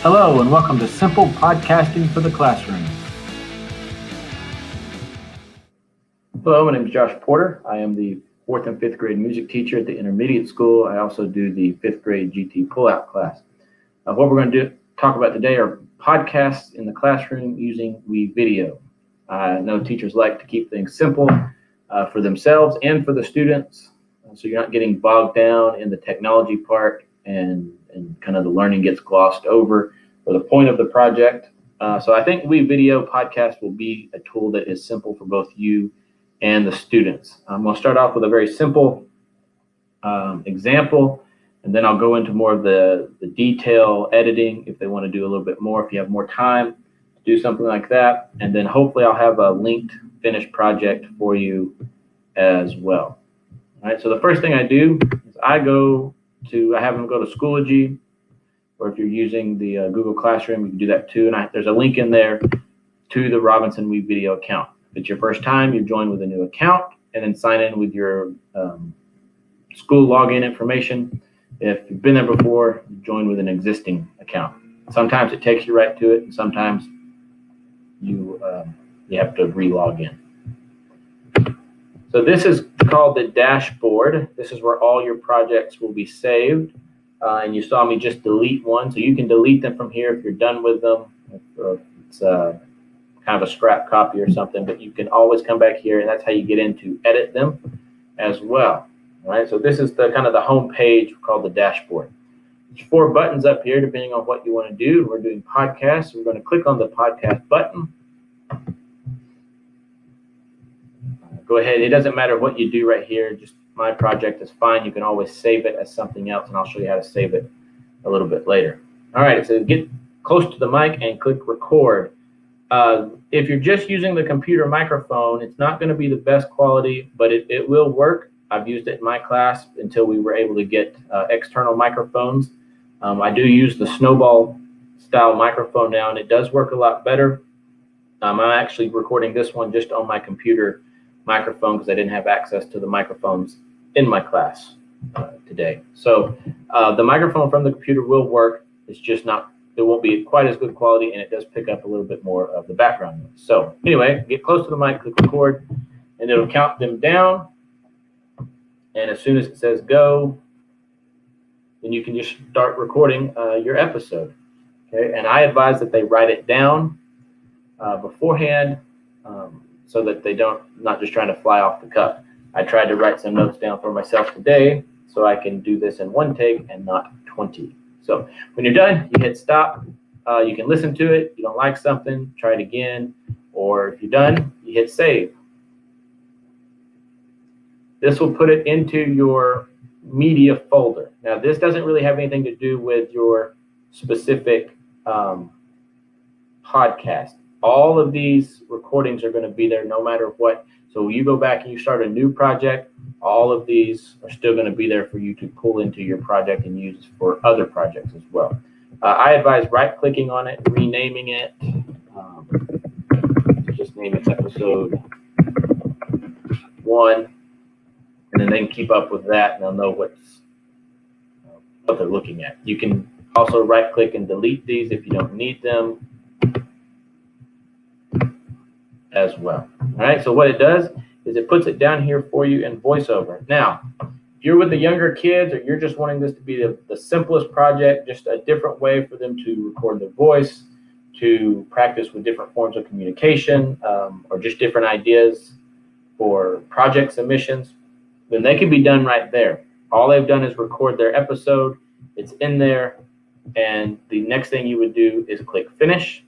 Hello and welcome to Simple Podcasting for the Classroom. Hello, my name is Josh Porter. I am the 4th and 5th grade music teacher at the intermediate school. I also do the 5th grade GT pullout class. What we're going to talk about today are podcasts in the classroom using WeVideo. I know teachers like to keep things simple for themselves and for the students, so you're not getting bogged down in the technology part and kind of the learning gets glossed over for the point of the project. So I think WeVideo podcast will be a tool that is simple for both you and the students. I'm going to start off with a very simple example, and then I'll go into more of the detail editing if they want to do a little bit more, if you have more time to do something like that. And then hopefully I'll have a linked finished project for you as well. All right, so the first thing I do is I have them go to Schoology, or if you're using the Google Classroom, you can do that too. And there's a link in there to the Robinson WeVideo account. If it's your first time, you join with a new account and then sign in with your school login information. If you've been there before, you join with an existing account. Sometimes it takes you right to it, and sometimes you have to re-log in. So this is called the dashboard. This is where all your projects will be saved. And you saw me just delete one, so you can delete them from here if you're done with them. If it's kind of a scrap copy or something, but you can always come back here, and that's how you get in to edit them as well. All right, so this is the kind of the home page called the dashboard. There's 4 buttons up here depending on what you want to do. We're doing podcasts. So we're going to click on the podcast button. Go ahead. It doesn't matter what you do right here. Just my project is fine. You can always save it as something else, and I'll show you how to save it a little bit later. All right, it says get close to the mic and click record. If you're just using the computer microphone, it's not going to be the best quality, but it will work. I've used it in my class until we were able to get external microphones. I do use the snowball style microphone now, and it does work a lot better. I'm actually recording this one just on my computer microphone because I didn't have access to the microphones in my class today. So the microphone from the computer will work. It's just it won't be quite as good quality, and it does pick up a little bit more of the background noise. So anyway, get close to the mic, click record, and it'll count them down. And as soon as it says go, then you can just start recording your episode. Okay, and I advise that they write it down beforehand so that they not just trying to fly off the cuff. I tried to write some notes down for myself today so I can do this in 1 take and not 20. So when you're done, you hit stop. You can listen to it. If you don't like something, try it again. Or if you're done, you hit save. This will put it into your media folder. Now, this doesn't really have anything to do with your specific podcast. All of these recordings are going to be there no matter what. So when you go back and you start a new project, all of these are still going to be there for you to pull into your project and use for other projects as well. I advise right-clicking on it, renaming it. Just name it episode 1, and then they can keep up with that, and they'll know what they're looking at. You can also right-click and delete these if you don't need them as well. All right, so what it does is it puts it down here for you in VoiceOver. Now, if you're with the younger kids or you're just wanting this to be the simplest project, just a different way for them to record their voice, to practice with different forms of communication, or just different ideas for project submissions, then they can be done right there. All they've done is record their episode. It's in there, and the next thing you would do is click finish.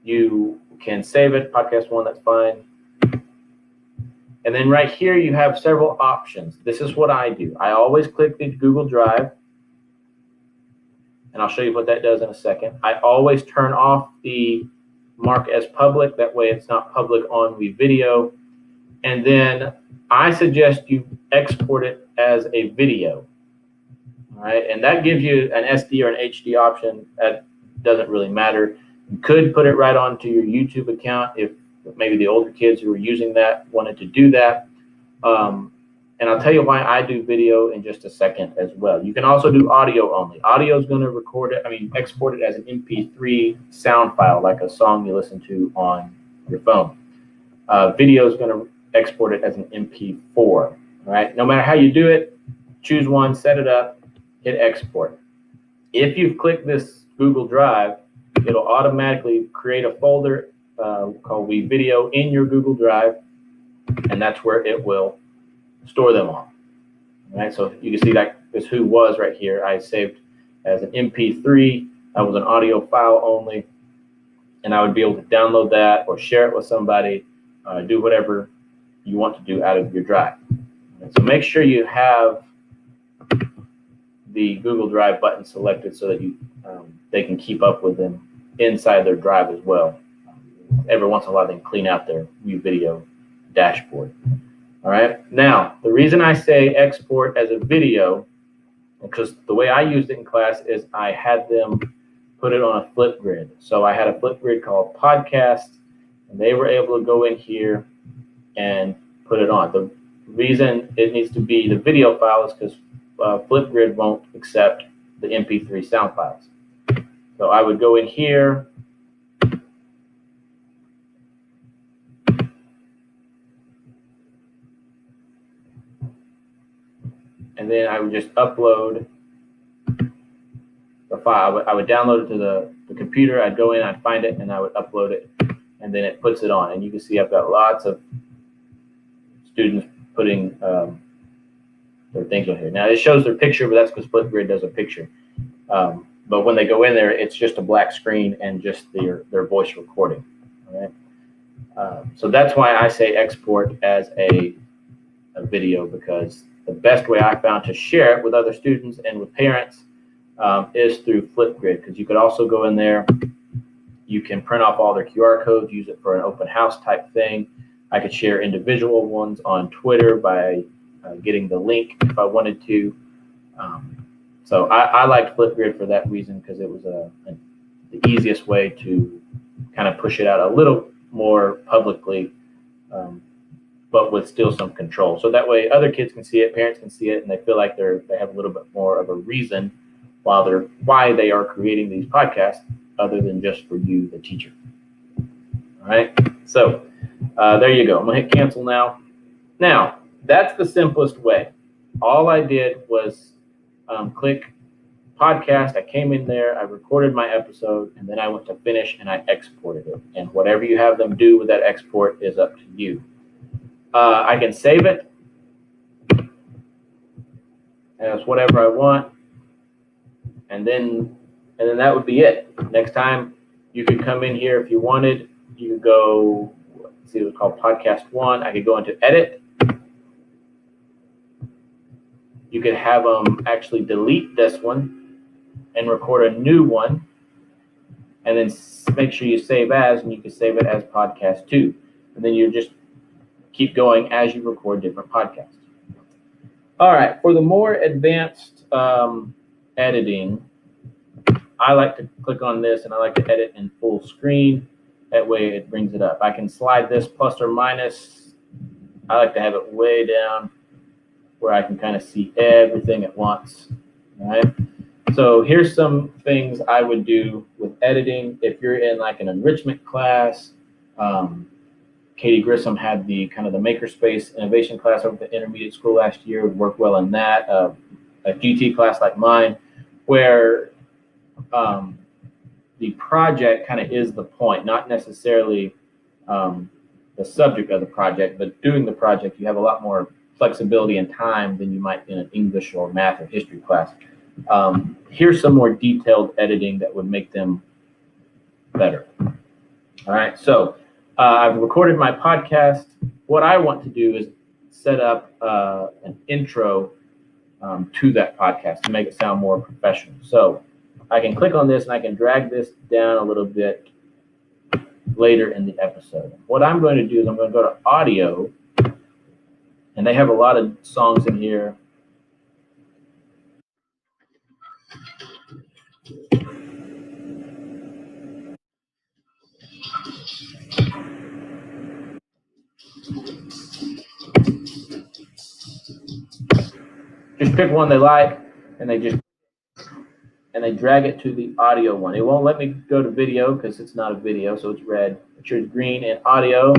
You can save it, podcast 1, that's fine. And then right here you have several options. This is what I do. I always click the Google Drive, and I'll show you what that does in a second. I always turn off the mark as public. That way it's not public on WeVideo. And then I suggest you export it as a video. All right, and that gives you an SD or an HD option. That doesn't really matter. You could put it right onto your YouTube account if maybe the older kids who were using that wanted to do that. And I'll tell you why I do video in just a second as well. You can also do audio only. Audio is going to export it as an MP3 sound file, like a song you listen to on your phone. Video is going to export it as an MP4. All right. No matter how you do it, choose one, set it up, hit export. If you've clicked this Google Drive, it'll automatically create a folder called We Video in your Google Drive, and that's where it will store them on. All right, so you can see like this Who Was right here. I saved as an MP3. That was an audio file only, and I would be able to download that or share it with somebody, do whatever you want to do out of your drive. And so make sure you have the Google Drive button selected so that they can keep up with them inside their drive as well. Every once in a while, they can clean out their new video dashboard. All right. Now, the reason I say export as a video, because the way I used it in class is I had them put it on a flip grid. So I had a flip grid called Podcast, and they were able to go in here and put it on. The reason it needs to be the video file is because Flipgrid won't accept the MP3 sound files. So I would go in here, and then I would just upload the file. I would download it to the computer. I'd go in, I'd find it, and I would upload it, and then it puts it on. And you can see I've got lots of students putting their things on here. Now it shows their picture, but that's because Flipgrid does a picture. But when they go in there, it's just a black screen and just their voice recording. All right. So that's why I say export as a video, because the best way I found to share it with other students and with parents is through Flipgrid, because you could also go in there. You can print off all their QR codes, use it for an open house type thing. I could share individual ones on Twitter by getting the link if I wanted to. So I liked Flipgrid for that reason, because it was the easiest way to kind of push it out a little more publicly, but with still some control. So that way other kids can see it, parents can see it, and they feel like they have a little bit more of a reason why they are creating these podcasts, other than just for you, the teacher. All right. So there you go. I'm gonna hit cancel now. Now, that's the simplest way. All I did was click podcast. I came in there, I recorded my episode, and then I went to finish and I exported it. And whatever you have them do with that export is up to you. I can save it as whatever I want, and then that would be it. Next time you could come in here if you wanted. You could go, let's see, it was called Podcast 1. I could go into Edit. You could have them actually delete this one and record a new one, and then make sure you save as, and you can save it as Podcast 2. And then you just keep going as you record different podcasts. All right, for the more advanced editing, I like to click on this, and I like to edit in full screen. That way it brings it up. I can slide this plus or minus. I like to have it way down where I can kind of see everything at once. All right. So here's some things I would do with editing. If you're in like an enrichment class, Katie Grissom had the kind of the makerspace innovation class over at the intermediate school last year. Would work well in that. A GT class like mine, where the project kind of is the point, not necessarily the subject of the project, but doing the project, you have a lot more flexibility and time than you might in an English or math or history class. Here's some more detailed editing that would make them better. All right, so I've recorded my podcast. What I want to do is set up an intro to that podcast to make it sound more professional. So I can click on this and I can drag this down a little bit later in the episode. What I'm going to do is I'm going to go to audio, and they have a lot of songs in here. pick one they like, and they drag it to the audio one. It won't let me go to video because it's not a video, so it's red. It shows green and audio,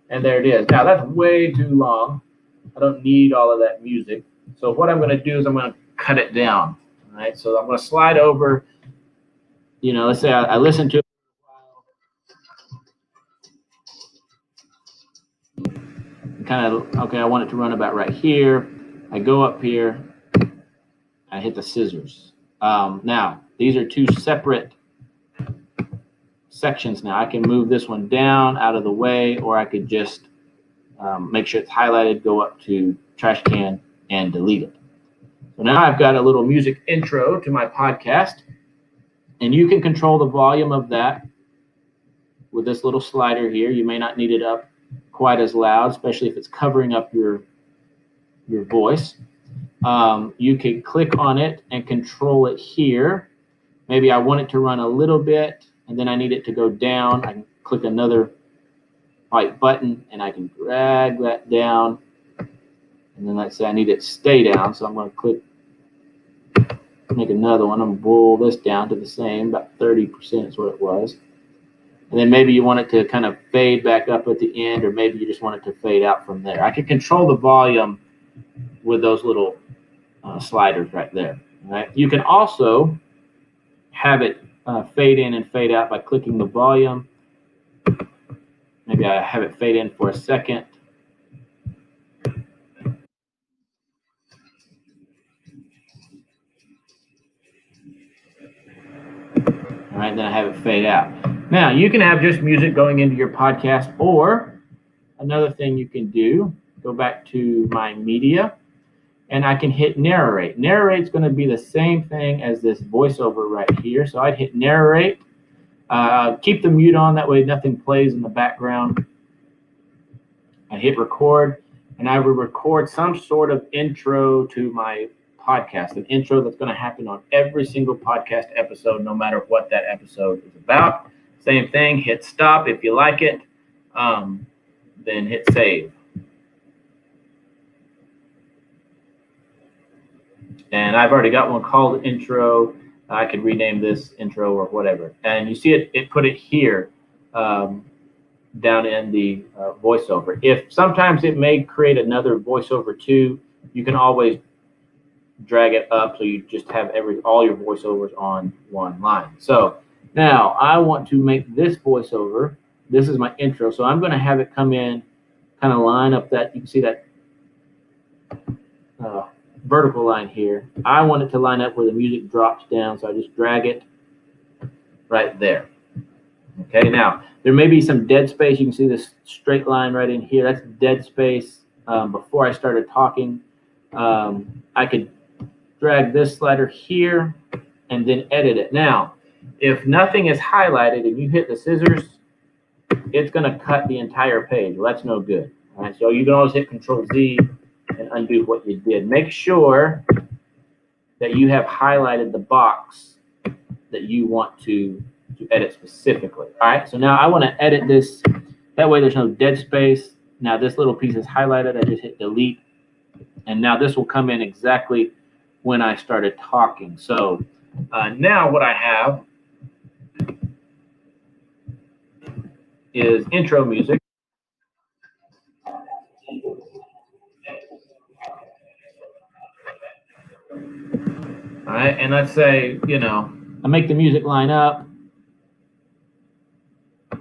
and there it is. Now that's way too long. I don't need all of that music. So what I'm going to do is I'm going to cut it down. All right, so I'm going to slide over. You know, let's say I listen to it. Kind of, okay, I want it to run about right here. I go up here. I hit the scissors. Now, these are two separate sections now. I can move this one down out of the way, or I could just make sure it's highlighted, go up to trash can, and delete it. So now I've got a little music intro to my podcast, and you can control the volume of that with this little slider here. You may not need it up quite as loud, especially if it's covering up your voice. You can click on it and control it here. Maybe I want it to run a little bit, and then I need it to go down. I can click another white button, and I can drag that down. And then let's say I need it to stay down, so I'm going to click, make another one. I'm going to pull this down to the same, about 30% is what it was. And then maybe you want it to kind of fade back up at the end, or maybe you just want it to fade out from there. I can control the volume with those little sliders right there. Right? You can also have it fade in and fade out by clicking the volume. Maybe I have it fade in for a second. All right, then I have it fade out. Now, you can have just music going into your podcast, or another thing you can do, go back to my media, and I can hit narrate. Narrate's going to be the same thing as this voiceover right here. So I'd hit narrate. Keep the mute on, that way nothing plays in the background. I hit record, and I will record some sort of intro to my podcast, an intro that's going to happen on every single podcast episode, no matter what that episode is about. Same thing, hit stop if you like it, then hit save. And I've already got one called intro. I could rename this intro or whatever. And you see it put it here down in the voiceover. If sometimes it may create another voiceover too, you can always drag it up so you just have all your voiceovers on one line. So now I want to make this voiceover. This is my intro, so I'm going to have it come in, kind of line up that. You can see that vertical line here. I want it to line up where the music drops down, so I just drag it right there. Okay, now there may be some dead space. You can see this straight line right in here. That's dead space before I started talking. I could drag this slider here and then edit it. Now, if nothing is highlighted and you hit the scissors, it's going to cut the entire page. Well, that's no good. All right, so you can always hit Control-Z and undo what you did. Make sure that you have highlighted the box that you want to edit specifically. All right, so now I want to edit this. That way there's no dead space. Now this little piece is highlighted. I just hit delete. And now this will come in exactly when I started talking. So now what I have is intro music. All right, and let's say, I make the music line up. I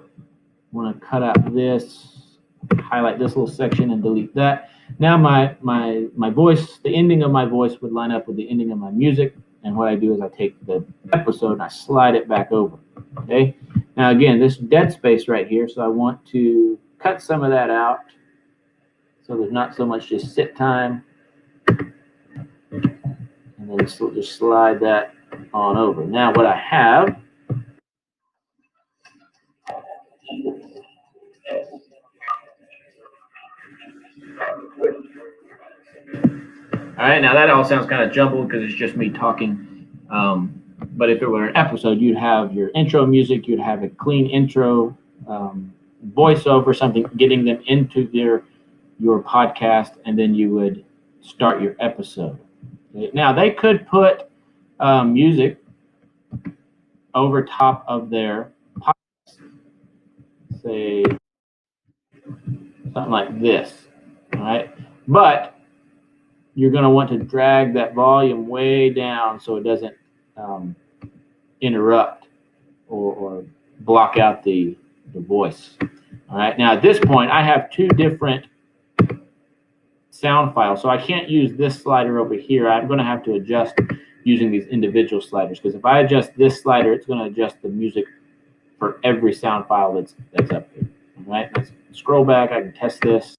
want to cut out this, highlight this little section and delete that. Now my voice, the ending of my voice would line up with the ending of my music. And what I do is I take the episode and I slide it back over. Okay. Now again, this dead space right here, so I want to cut some of that out so there's not so much just sit time. And then just slide that on over. Now what I have all right, now that all sounds kind of jumbled because it's just me talking. But if it were an episode, you'd have your intro music, you'd have a clean intro, voiceover, something getting them into your podcast, and then you would start your episode. Now, they could put music over top of their podcast, say something like this, all right? But you're going to want to drag that volume way down so it doesn't interrupt or block out the voice. All right, now at this point, I have two different sound files, so I can't use this slider over here. I'm going to have to adjust using these individual sliders, because if I adjust this slider, it's going to adjust the music for every sound file that's up here. All right, let's scroll back. I can test this.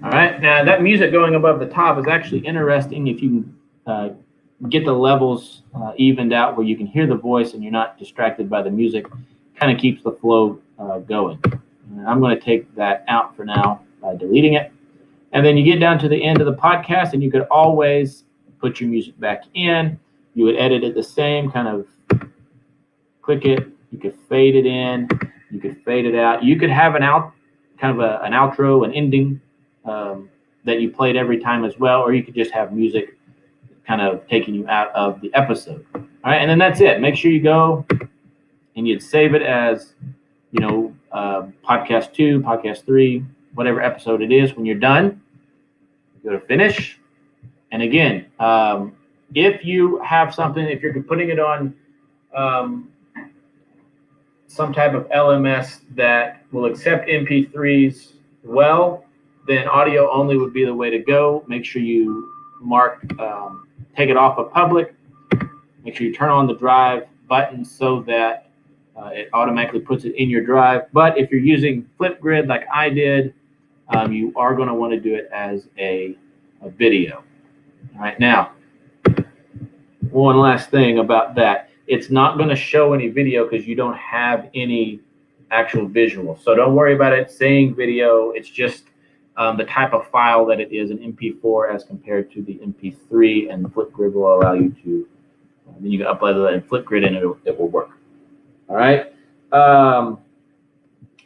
All right, now that music going above the top is actually interesting if you get the levels evened out where you can hear the voice and you're not distracted by the music. Kind of keeps the flow going. I'm going to take that out for now by deleting it. And then you get down to the end of the podcast, and you could always put your music back in. You would edit it the same, kind of click it. You could fade it in. You could fade it out. You could have an outro, an ending that you played every time as well, or you could just have music kind of taking you out of the episode. All right, and then that's it. Make sure you go and you'd save it as, podcast 2, podcast 3, whatever episode it is. When you're done, go to finish. And again, if you have something, if you're putting it on some type of LMS that will accept MP3s well, then audio only would be the way to go. Make sure you take it off of public. Make sure you turn on the drive button so that it automatically puts it in your drive. But if you're using Flipgrid like I did, you are going to want to do it as a video. All right, now, one last thing about that. It's not going to show any video because you don't have any actual visual. So don't worry about it saying video. It's just the type of file that it is, an MP4 as compared to the MP3, and Flipgrid will allow you to, then you can upload that in Flipgrid and it will work. All right.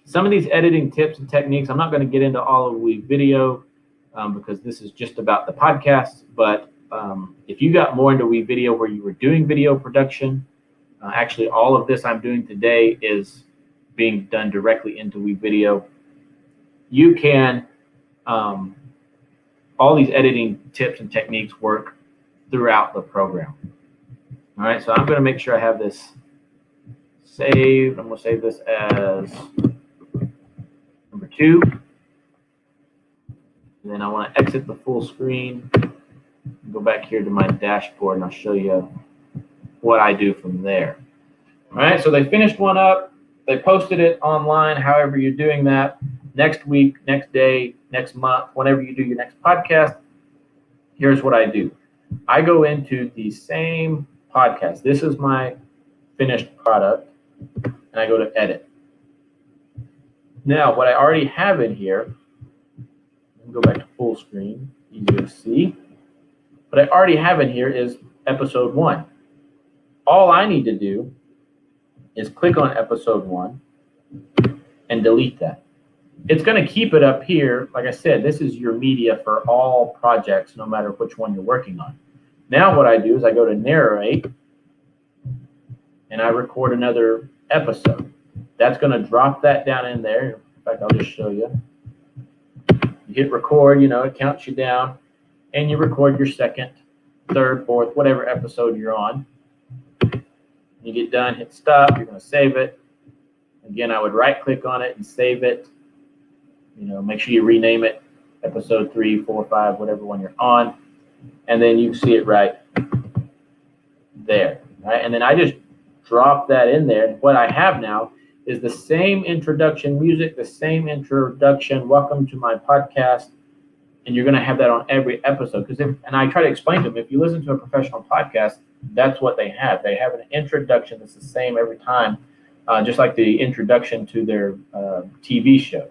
Some of these editing tips and techniques, I'm not going to get into all of WeVideo because this is just about the podcast, but if you got more into WeVideo where you were doing video production, actually all of this I'm doing today is being done directly into WeVideo. You can, all these editing tips and techniques work throughout the program. All right, so I'm going to make sure I have this saved. I'm going to save this as number 2. And then I want to exit the full screen. Go back here to my dashboard, and I'll show you what I do from there. All right, so they finished one up. They posted it online, however you're doing that. Next week, next day, next month, whenever you do your next podcast, here's what I do. I go into the same podcast. This is my finished product, and I go to edit. Now, what I already have in here, let me go back to full screen, easier to see. What I already have in here is episode 1. All I need to do is click on episode 1 and delete that. It's going to keep it up here. Like I said, this is your media for all projects, no matter which one you're working on. Now what I do is I go to Narrate, and I record another episode. That's going to drop that down in there. In fact, I'll just show you. You hit record, it counts you down, and you record your second, third, fourth, whatever episode you're on. You get done, hit stop, you're going to save it. Again, I would right-click on it and save it. Make sure you rename it, episode 3, 4, 5, whatever one you're on. And then you see it right there. Right? And then I just drop that in there. And what I have now is the same introduction music, the same introduction, welcome to my podcast. And you're going to have that on every episode. And I try to explain to them, if you listen to a professional podcast, that's what they have. They have an introduction that's the same every time, just like the introduction to their TV show.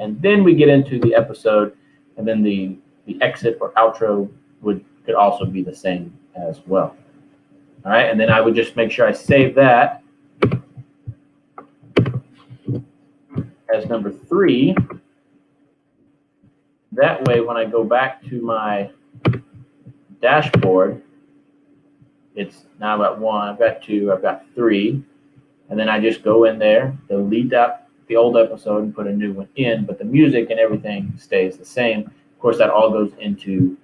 And then we get into the episode, and then the exit or outro could also be the same as well. All right, and then I would just make sure I save that. as number 3. That way, when I go back to my dashboard, it's now I've got 1, I've got 2, I've got 3, and then I just go in there, delete that the old episode and put a new one in, but the music and everything stays the same. Of course, that all goes into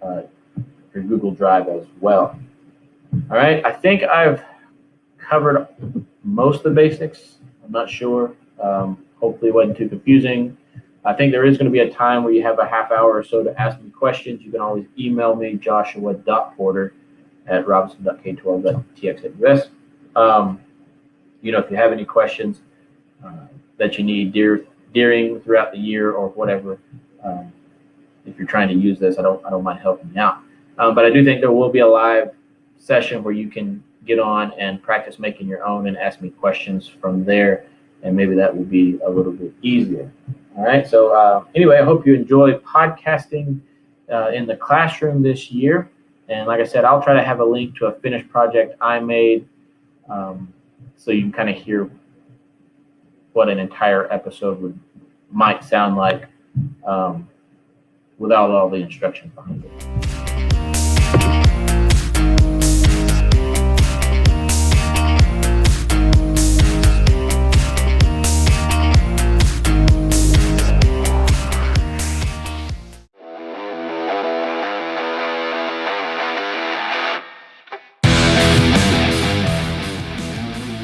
your Google Drive as well. All right, I think I've covered most of the basics. I'm not sure. Hopefully it wasn't too confusing. I think there is going to be a time where you have a half hour or so to ask me questions. You can always email me, joshua.porter@robinson.k12.tx.us. If you have any questions that you need during throughout the year or whatever, if you're trying to use this, I don't mind helping you out. But I do think there will be a live session where you can get on and practice making your own and ask me questions from there, and maybe that will be a little bit easier. All right. So anyway, I hope you enjoy podcasting in the classroom this year. And like I said, I'll try to have a link to a finished project I made so you can kind of hear what an entire episode might sound like without all the instructions behind it.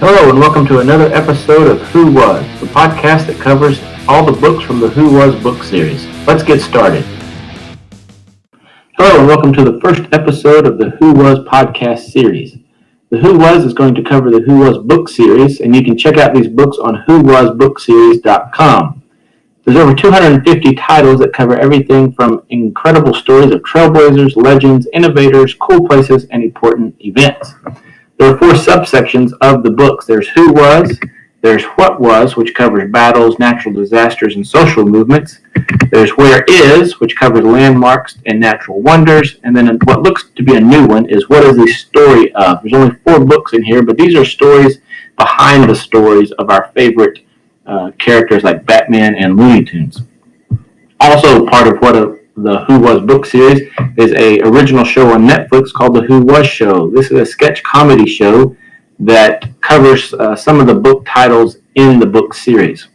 Hello and welcome to another episode of Who Was, the podcast that covers all the books from the Who Was book series. Let's get started. Hello and welcome to the first episode of the Who Was podcast series. The Who Was is going to cover the Who Was book series, and you can check out these books on whowasbookseries.com. There's over 250 titles that cover everything from incredible stories of trailblazers, legends, innovators, cool places, and important events. There are 4 subsections of the books. There's Who Was, there's What Was, which covers battles, natural disasters, and social movements. There's Where Is, which covers landmarks and natural wonders. And then what looks to be a new one is What Is the Story Of? There's only 4 books in here, but these are stories behind the stories of our favorite characters like Batman and Looney Tunes. Also part of the Who Was book series is a original show on Netflix called The Who Was Show. This is a sketch comedy show that covers some of the book titles in the book series.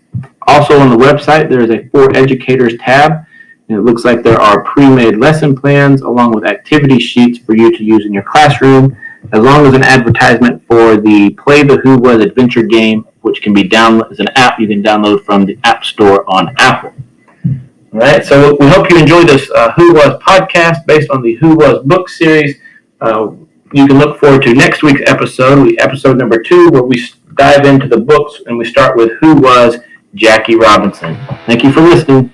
Also on the website, there is a For Educators tab, and it looks like there are pre-made lesson plans along with activity sheets for you to use in your classroom, as long as an advertisement for the Play the Who Was adventure game, which can be downloaded as an app you can download from the App Store on Apple. All right, so we hope you enjoyed this Who Was podcast based on the Who Was book series. You can look forward to next week's episode number 2, where we dive into the books and we start with Who Was Jackie Robinson. Thank you for listening.